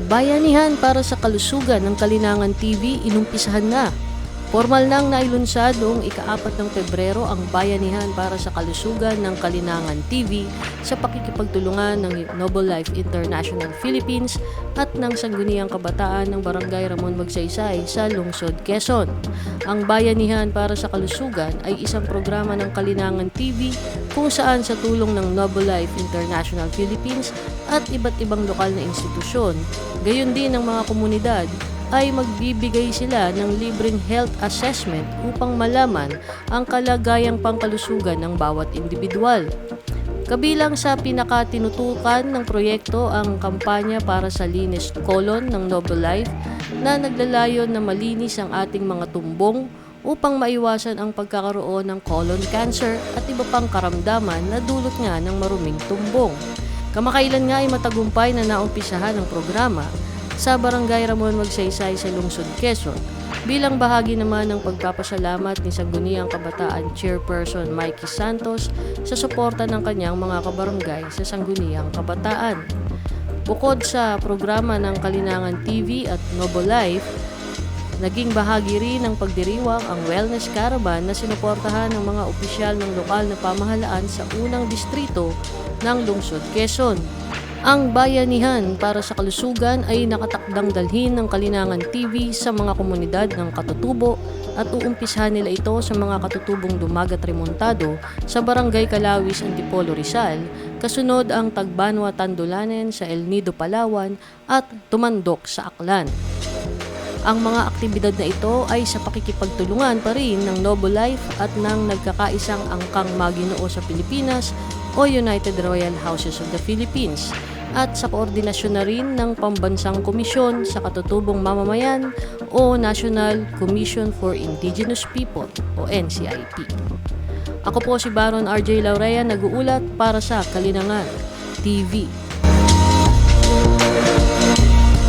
Bayanihan para sa kalusugan ng Kalinangan TV inumpisahan na. Formal nang nailunsad noong ika-4 ng Pebrero ang Bayanihan para sa kalusugan ng Kalinangan TV sa pakikipagtulungan ng Noble Life International Philippines at ng Sangguniang Kabataan ng Barangay Ramon Magsaysay sa Lungsod, Quezon. Ang Bayanihan para sa kalusugan ay isang programa ng Kalinangan TV kung saan sa tulong ng Noble Life International Philippines at iba't ibang lokal na institusyon, gayon din ng mga komunidad, ay magbibigay sila ng libreng health assessment upang malaman ang kalagayang pangkalusugan ng bawat individual. Kabilang sa pinakatinutukan ng proyekto ang kampanya para sa linis colon ng Noble Life na naglalayon na malinis ang ating mga tumbong upang maiwasan ang pagkakaroon ng colon cancer at iba pang karamdaman na dulot nga ng maruming tumbong. Kamakailan nga ay matagumpay na naumpisahan ang programa sa Barangay Ramon Magsaysay sa Lungsod, Quezon, bilang bahagi naman ng pagpapasalamat ni Sangguniang Kabataan Chairperson Mikey Santos sa suporta ng kanyang mga kabarangay sa Sangguniang Kabataan. Bukod sa programa ng Kalinangan TV at Noble Life, naging bahagi rin ng pagdiriwang ang Wellness Caravan na sinuportahan ng mga opisyal ng lokal na pamahalaan sa unang distrito ng Lungsod, Quezon. Ang Bayanihan para sa kalusugan ay nakatakdang dalhin ng Kalinangan TV sa mga komunidad ng Katutubo at uumpisahan nila ito sa mga katutubong Dumagat Remontado sa Barangay Calawis, Antipolo, Rizal, kasunod ang Tagbanwa, Tandulanen sa El Nido, Palawan at Tumandok sa Aklan. Ang mga aktibidad na ito ay sa pakikipagtulungan pa rin ng Noble Life at ng nagkakaisang Angkang Maginoo sa Pilipinas o United Royal Houses of the Philippines at sa koordinasyon na rin ng Pambansang Komisyon sa Katutubong Mamamayan o National Commission for Indigenous People o NCIP. Ako po si Baron RJ Laurea, nag-uulat para sa Kalinangan TV.